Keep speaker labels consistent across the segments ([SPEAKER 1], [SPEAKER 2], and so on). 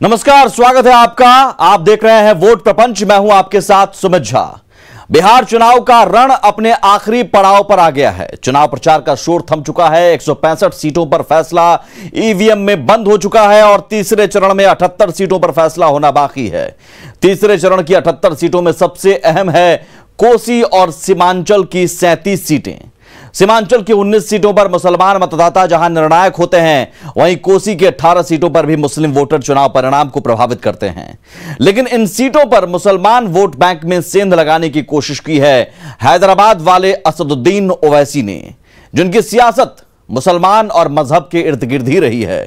[SPEAKER 1] नमस्कार, स्वागत है आपका। आप देख रहे हैं वोट प्रपंच। मैं हूं आपके साथ सुमित झा। बिहार चुनाव का रण अपने आखिरी पड़ाव पर आ गया है। चुनाव प्रचार का शोर थम चुका है। 165 सीटों पर फैसला ईवीएम में बंद हो चुका है और तीसरे चरण में 78 सीटों पर फैसला होना बाकी है। तीसरे चरण की 78 सीटों में सबसे अहम है कोसी और सीमांचल की 37 सीटें। सीमांचल की 19 सीटों पर मुसलमान मतदाता जहां निर्णायक होते हैं, वहीं कोसी की 18 सीटों पर भी मुस्लिम वोटर चुनाव परिणाम को प्रभावित करते हैं। लेकिन इन सीटों पर मुसलमान वोट बैंक में सेंध लगाने की कोशिश की है हैदराबाद वाले असदुद्दीन ओवैसी ने, जिनकी सियासत मुसलमान और मजहब के इर्द गिर्द ही रही है।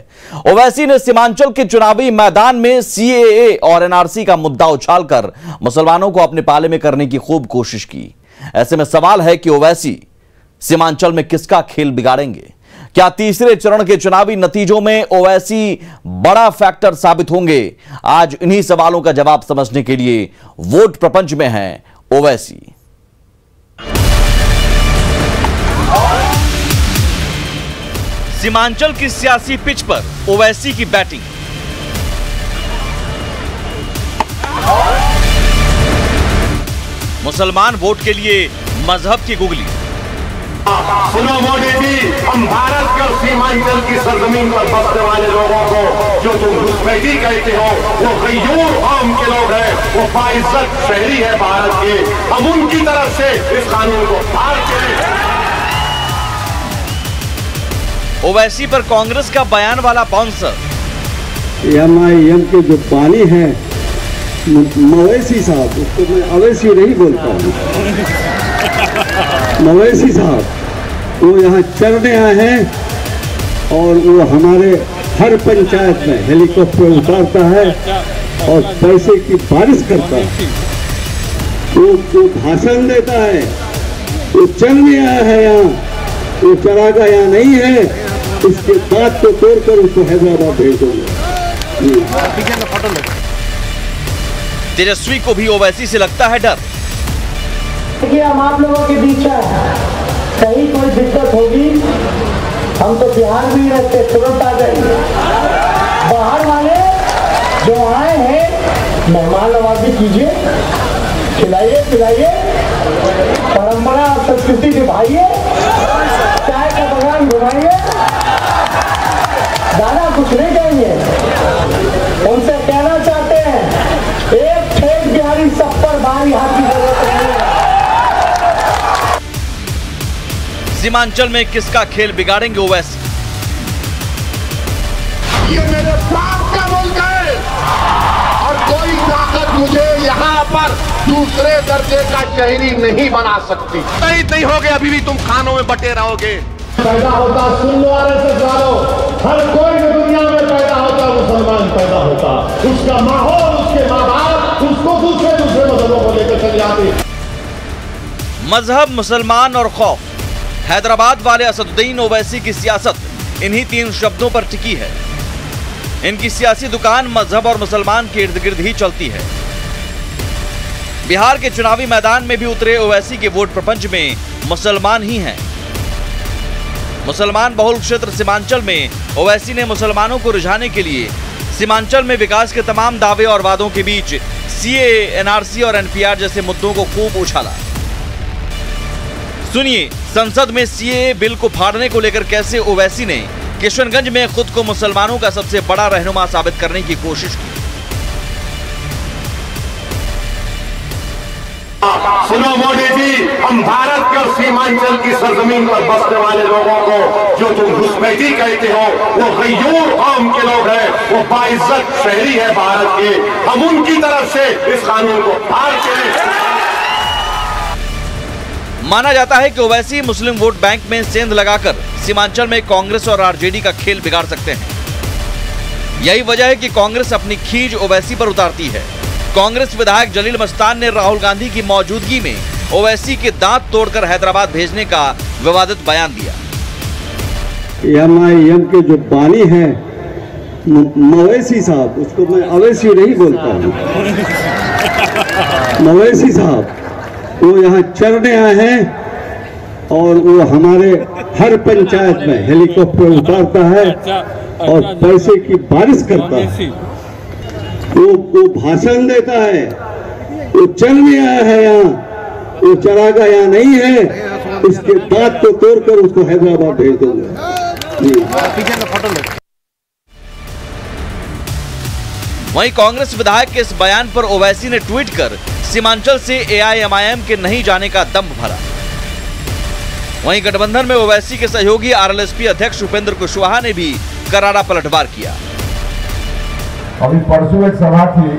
[SPEAKER 1] ओवैसी ने सीमांचल के चुनावी मैदान में सीएए और एनआरसी का मुद्दा उछालकर मुसलमानों को अपने पाले में करने की खूब कोशिश की। ऐसे में सवाल है कि ओवैसी सीमांचल में किसका खेल बिगाड़ेंगे? क्या तीसरे चरण के चुनावी नतीजों में ओवैसी बड़ा फैक्टर साबित होंगे? आज इन्हीं सवालों का जवाब समझने के लिए वोट प्रपंच में है ओवैसी। सीमांचल की सियासी पिच पर ओवैसी की बैटिंग। मुसलमान वोट के लिए मजहब की गुगली।
[SPEAKER 2] सुनो मोदी जी, हम भारत के और सीमांचल की सरजमीन पर बसने वाले लोगों को जो तुम घुसपैठी कहते हो, वो गयूर कौम के लोग हैं, वो बाइज्जत शहरी है भारत के। हम उनकी तरफ से इस कानून को पार करें।
[SPEAKER 1] ओवैसी पर कांग्रेस का बयान वाला बाउंसर।
[SPEAKER 3] एमआईएम के जो बानी है मवैसी साहब, उसको मैं अवैसी नहीं बोलता हूँ, मवैसी साहब, वो यहाँ चढ़ने आए हैं और वो हमारे हर पंचायत में हेलीकॉप्टर उतारता है और पैसे की बारिश करता है। वो भाषण देता है, वो चढ़ने आया है यहाँ, वो चढ़ागा यहाँ नहीं है। उसके बाद तो तोड़कर उसको हैदराबाद भेज दोगे।
[SPEAKER 1] तेजस्वी को भी ओवैसी से लगता है डर।
[SPEAKER 4] देखिए, हम आप लोगों के बीच हैं, कहीं कोई दिक्कत होगी हम तो बिहार में ही रहते, तुरंत आ जाएंगे। बाहर वाले जो आए हैं मेहमान नवाजी कीजिए, खिलाइए पिलाइए, परंपरा और संस्कृति निभाइए, चाय का बगान घुमाइए। दादा कुछ नहीं कहेंगे, उनसे कहना चाहते हैं एक ठेठ बिहारी सब पर भारी हाथ की जरूरत नहीं है।
[SPEAKER 1] सीमांचल में किसका खेल बिगाड़ेंगे ओवैसी?
[SPEAKER 2] ये मेरे बाप का मुल्क है और कोई ताकत मुझे यहाँ पर दूसरे दर्जे का शहरी नहीं बना सकती। नहीं हो गए, अभी भी तुम खानों में बटे रहोगे।
[SPEAKER 4] पैदा होता, सुन लो RSS वालों, हर कोई भी दुनिया में पैदा होता मुसलमान पैदा होता, उसका माहौल, उसके माँ बाप उसको दूसरे मजहबों को लेकर चल जाते।
[SPEAKER 1] मजहब, मुसलमान और खौफ। हैदराबाद वाले असदुद्दीन ओवैसी की सियासत इन्हीं तीन शब्दों पर टिकी है। इनकी सियासी दुकान मजहब और मुसलमान के इर्द गिर्द ही चलती है। बिहार के चुनावी मैदान में भी उतरे ओवैसी के वोट प्रपंच में मुसलमान ही हैं। मुसलमान बहुल क्षेत्र सीमांचल में ओवैसी ने मुसलमानों को रिझाने के लिए सीमांचल में विकास के तमाम दावे और वादों के बीच सीएए, एनआरसी और एनपीआर जैसे मुद्दों को खूब उछाला। सुनिए, संसद में सीएए बिल को फाड़ने को लेकर कैसे ओवैसी ने किशनगंज में खुद को मुसलमानों का सबसे बड़ा रहनुमा साबित करने की कोशिश की।
[SPEAKER 2] सुनो मोदी जी, हम भारत के और सीमांचल की सरजमीन पर बसने वाले लोगों को जो तुम घुसपैठी कहते हो, वो गयूर कौम के लोग हैं, वो बाइज्जत शहरी है भारत के। हम उनकी तरफ से इस कानून को पार करें।
[SPEAKER 1] माना जाता है कि ओवैसी मुस्लिम वोट बैंक में सेंध लगाकर सीमांचल में कांग्रेस और आरजेडी का खेल बिगाड़ सकते हैं। यही वजह है कि कांग्रेस अपनी खींच ओवैसी पर उतारती है। कांग्रेस विधायक जलील मस्तान ने राहुल गांधी की मौजूदगी में ओवैसी के दांत तोड़कर हैदराबाद भेजने का विवादित बयान दिया।
[SPEAKER 3] एमआईएम के जो बानी है मवैसी साहब, उसको मैं अवैसी नहीं बोलता हूँ, मवैसी साहब, वो यहाँ चढ़ने आए हैं और वो हमारे हर पंचायत में हेलीकॉप्टर उतारता है और पैसे की बारिश करता है। वो भाषण देता है, वो चल भी आया है यहाँ, वो चलागा यहाँ नहीं है, उसके बात को तोड़कर उसको हैदराबाद भेज दूंगा।
[SPEAKER 1] वहीं कांग्रेस विधायक के इस बयान पर ओवैसी ने ट्वीट कर सीमांचल से एआईएमआईएम के नहीं जाने का दम भरा। वहीं गठबंधन में ओवैसी के सहयोगी आरएलएसपी अध्यक्ष उपेंद्र कुशवाहा ने भी करारा पलटवार किया।
[SPEAKER 5] अभी परसों एक सभा थी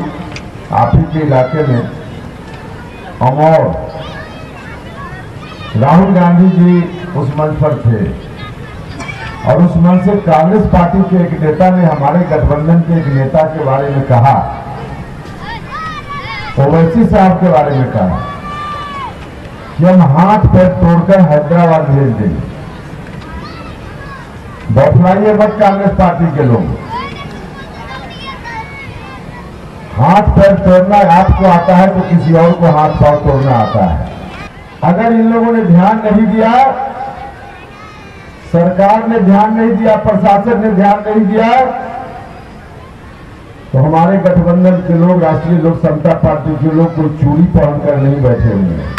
[SPEAKER 5] आप ही के इलाके में, और राहुल गांधी जी उस मंच पर थे और उस मंच से कांग्रेस पार्टी के एक नेता ने हमारे गठबंधन के एक नेता के बारे में कहा, ओवैसी साहब के बारे में कहा कि हम हाथ पैर तोड़कर हैदराबाद भेज देंगे। बौखलाइए मत कांग्रेस पार्टी के लोग, हाथ पैर तोड़ना आपको आता है तो किसी और को हाथ पैर तोड़ना आता है। अगर इन लोगों ने ध्यान नहीं दिया, सरकार ने ध्यान नहीं दिया, प्रशासन ने ध्यान नहीं दिया, तो हमारे गठबंधन के लोग, राष्ट्रीय लोक समता पार्टी के लोग कोई चूड़ी पहनकर नहीं बैठे हुए हैं।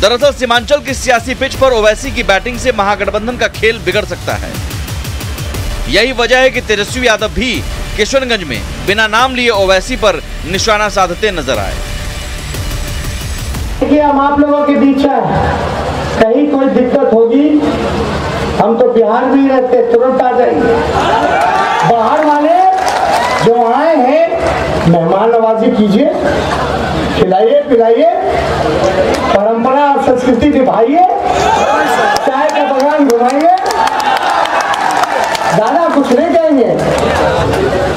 [SPEAKER 1] दरअसल सीमांचल की सियासी पिच पर ओवैसी की बैटिंग से महागठबंधन का खेल बिगड़ सकता है। यही वजह है कि तेजस्वी यादव भी किशनगंज में बिना नाम लिए ओवैसी पर निशाना साधते नजर आए।
[SPEAKER 4] देखिए, हम आप लोगों के बीच है, कहीं कोई दिक्कत होगी हम तो बिहार में ही रहते, तुरंत आ जाएंगे। बाहर वाले जो आए हैं मेहमान नवाजी कीजिए, खिलाइए पिलाइए, परंपरा और संस्कृति निभाइए, चाय का बगान घुमाइए, दादा कुछ नहीं कहेंगे।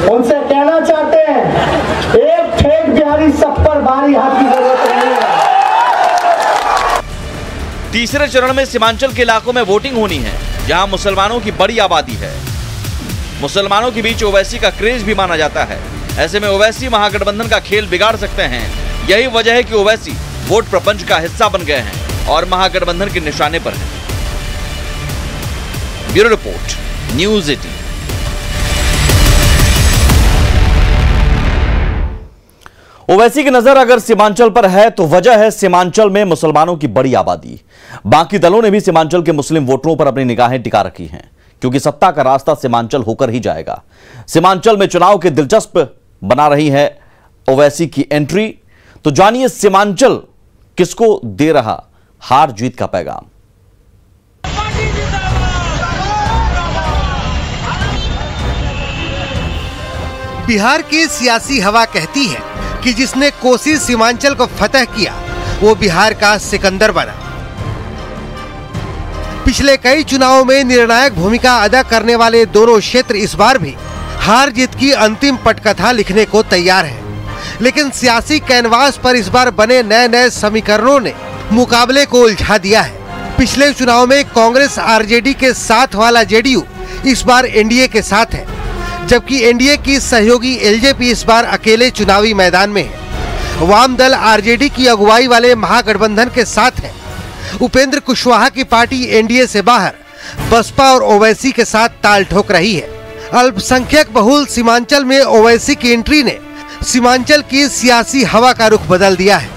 [SPEAKER 4] उनसे कहना चाहते हैं एक ठेक बिहारी सब पर भारी हाथ की जरूरत नहीं है।
[SPEAKER 1] तीसरे चरण में सीमांचल के इलाकों में वोटिंग होनी है, जहां मुसलमानों की बड़ी आबादी है। मुसलमानों के बीच ओवैसी का क्रेज भी माना जाता है। ऐसे में ओवैसी महागठबंधन का खेल बिगाड़ सकते हैं। यही वजह है कि ओवैसी वोट प्रपंच का हिस्सा बन गए हैं और महागठबंधन के निशाने पर हैं। Bureau report, news 18। ओवैसी की नजर अगर सीमांचल पर है तो वजह है सीमांचल में मुसलमानों की बड़ी आबादी। बाकी दलों ने भी सीमांचल के मुस्लिम वोटरों पर अपनी निगाहें टिका रखी हैं, क्योंकि सत्ता का रास्ता सीमांचल होकर ही जाएगा। सीमांचल में चुनाव के दिलचस्प बना रही है ओवैसी की एंट्री। तो जानिए सीमांचल किसको दे रहा हार जीत का पैगाम।
[SPEAKER 6] बिहार की सियासी हवा कहती है कि जिसने कोसी सीमांचल को फतह किया वो बिहार का सिकंदर बना। पिछले कई चुनावों में निर्णायक भूमिका अदा करने वाले दोनों क्षेत्र इस बार भी हार जीत की अंतिम पटकथा लिखने को तैयार है। लेकिन सियासी कैनवास पर इस बार बने नए नए समीकरणों ने मुकाबले को उलझा दिया है। पिछले चुनाव में कांग्रेस आरजेडी के साथ वाला जेडीयू इस बार एनडीए के साथ है, जबकि एनडीए की सहयोगी एलजेपी इस बार अकेले चुनावी मैदान में है। वाम दल आरजेडी की अगुवाई वाले महागठबंधन के साथ है। उपेंद्र कुशवाहा की पार्टी एनडीए से बाहर बसपा और ओवैसी के साथ ताल ठोक रही है। अल्पसंख्यक बहुल सीमांचल में ओवैसी की एंट्री ने सीमांचल की सियासी हवा का रुख बदल दिया है।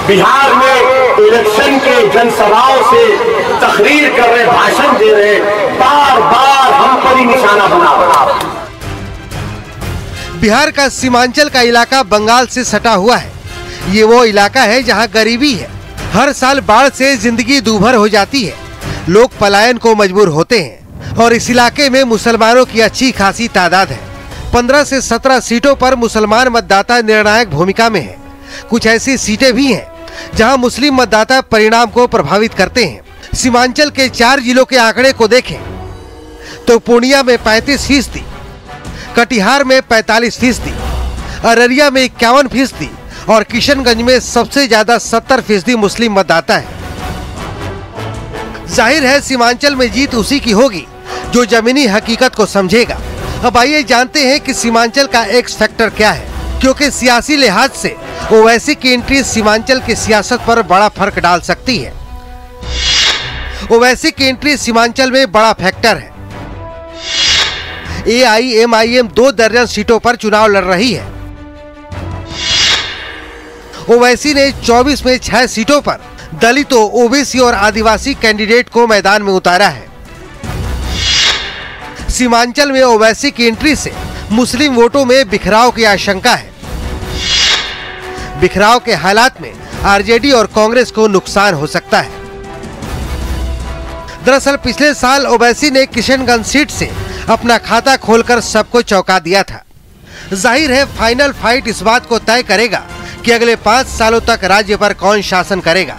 [SPEAKER 2] बिहार में इलेक्शन के जनसभाओं से तकरीर कर रहे, भाषण दे रहे, बार बार हम पर ही निशाना बना।
[SPEAKER 6] बिहार का सीमांचल का इलाका बंगाल से सटा हुआ है। ये वो इलाका है जहां गरीबी है। हर साल बाढ़ से जिंदगी दूभर हो जाती है, लोग पलायन को मजबूर होते हैं और इस इलाके में मुसलमानों की अच्छी खासी तादाद है। 15 से 17 सीटों पर मुसलमान मतदाता निर्णायक भूमिका में है। कुछ ऐसी सीटें भी हैं जहां मुस्लिम मतदाता परिणाम को प्रभावित करते हैं। सीमांचल के 4 जिलों के आंकड़े को देखें तो पूर्णिया में 35%, कटिहार में 45%, अररिया में 51% और किशनगंज में सबसे ज्यादा 70% मुस्लिम मतदाता है। जाहिर है सीमांचल में जीत उसी की होगी जो जमीनी हकीकत को समझेगा। अब आइए जानते हैं कि सीमांचल का एक्स फैक्टर क्या है, क्योंकि सियासी लिहाज से ओवैसी की एंट्री सीमांचल की सियासत पर बड़ा फर्क डाल सकती है। ओवैसी की एंट्री सीमांचल में बड़ा फैक्टर है। AIMIM 2 दर्जन सीटों पर चुनाव लड़ रही है। ओवैसी ने 24 में 6 सीटों पर दलितों, ओबीसी और आदिवासी कैंडिडेट को मैदान में उतारा है। सीमांचल में ओवैसी की एंट्री से मुस्लिम वोटों में बिखराव की आशंका है। बिखराव के हालात में आरजेडी और कांग्रेस को नुकसान हो सकता है। दरअसल पिछले साल ओवैसी ने किशनगंज सीट से अपना खाता खोलकर सबको चौंका दिया था। जाहिर है फाइनल फाइट इस बात को तय करेगा कि अगले 5 सालों तक राज्य पर कौन शासन करेगा।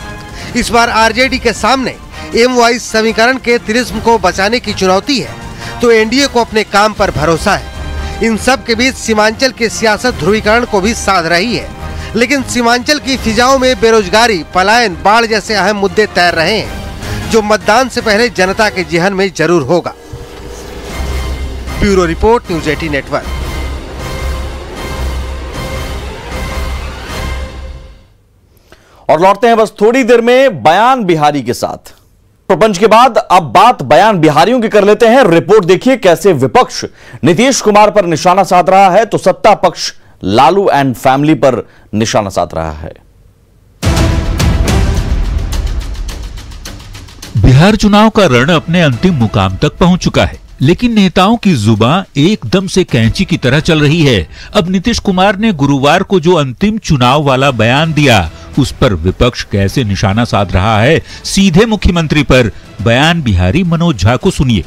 [SPEAKER 6] इस बार आरजेडी के सामने एम-वाइज समीकरण के तिलिस्म को बचाने की चुनौती है, तो एनडीए को अपने काम पर भरोसा है। इन सब के बीच सीमांचल की सियासत ध्रुवीकरण को भी साध रही है, लेकिन सीमांचल की फिजाओं में बेरोजगारी, पलायन, बाढ़ जैसे अहम मुद्दे तैर रहे हैं, जो मतदान से पहले जनता के जेहन में जरूर होगा। Bureau report, news 18 network.
[SPEAKER 1] और लौटते हैं बस थोड़ी देर में बयान बिहारी के साथ। प्रपंच के बाद अब बात बयान बिहारियों की कर लेते हैं। रिपोर्ट देखिए कैसे विपक्ष नीतीश कुमार पर निशाना साध रहा है तो सत्ता पक्ष लालू एंड फैमिली पर निशाना साध रहा है।
[SPEAKER 7] बिहार चुनाव का रण अपने अंतिम मुकाम तक पहुंच चुका है, लेकिन नेताओं की जुबान एकदम से कैंची की तरह चल रही है। अब नीतीश कुमार ने गुरुवार को जो अंतिम चुनाव वाला बयान दिया, उस पर विपक्ष कैसे निशाना साध रहा है, सीधे मुख्यमंत्री पर। बयान बिहारी मनोज झा को सुनिए।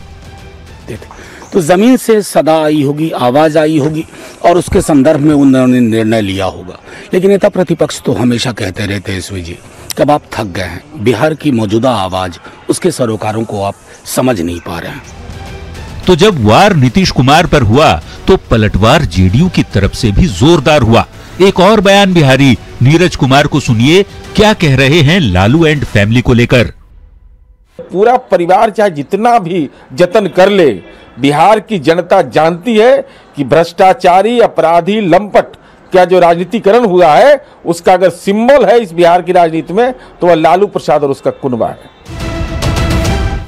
[SPEAKER 8] तो जमीन से सदा आई होगी, आवाज आई होगी और उसके संदर्भ में उन्होंने निर्णय लिया होगा। लेकिन नेता प्रतिपक्ष तो हमेशा कहते रहते हैं ईश्वर जी, कब आप थक गए हैं, बिहार की मौजूदा आवाज, उसके सरोकारों को आप समझ नहीं पा रहे हैं।
[SPEAKER 7] तो जब वार नीतीश कुमार पर हुआ तो पलटवार जेडीयू की तरफ से भी जोरदार हुआ। एक और बयान बिहारी नीरज कुमार को सुनिए, क्या कह रहे हैं लालू एंड फैमिली को लेकर।
[SPEAKER 9] पूरा परिवार चाहे जितना भी जतन कर ले, बिहार की जनता जानती है कि भ्रष्टाचारी, अपराधी, लंपट क्या जो राजनीतिकरण हुआ है, उसका अगर सिंबल है इस बिहार की राजनीति में तो वह लालू प्रसाद और उसका कुनबा है।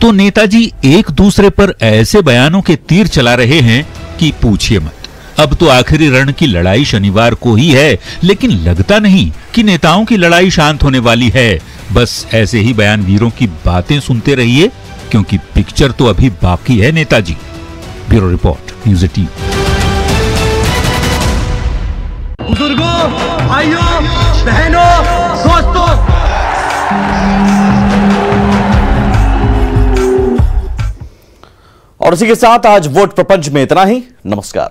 [SPEAKER 7] तो नेताजी एक दूसरे पर ऐसे बयानों के तीर चला रहे हैं कि पूछिए मत। अब तो आखिरी रण की लड़ाई शनिवार को ही है, लेकिन लगता नहीं कि नेताओं की लड़ाई शांत होने वाली है। बस ऐसे ही बयानवीरों की बातें सुनते रहिए, क्योंकि पिक्चर तो अभी बाकी है नेताजी। Bureau report, news 18।
[SPEAKER 4] बुजुर्गों, भाइयों, बहनों, दोस्तों,
[SPEAKER 1] और इसी के साथ आज वोट प्रपंच में इतना ही। नमस्कार।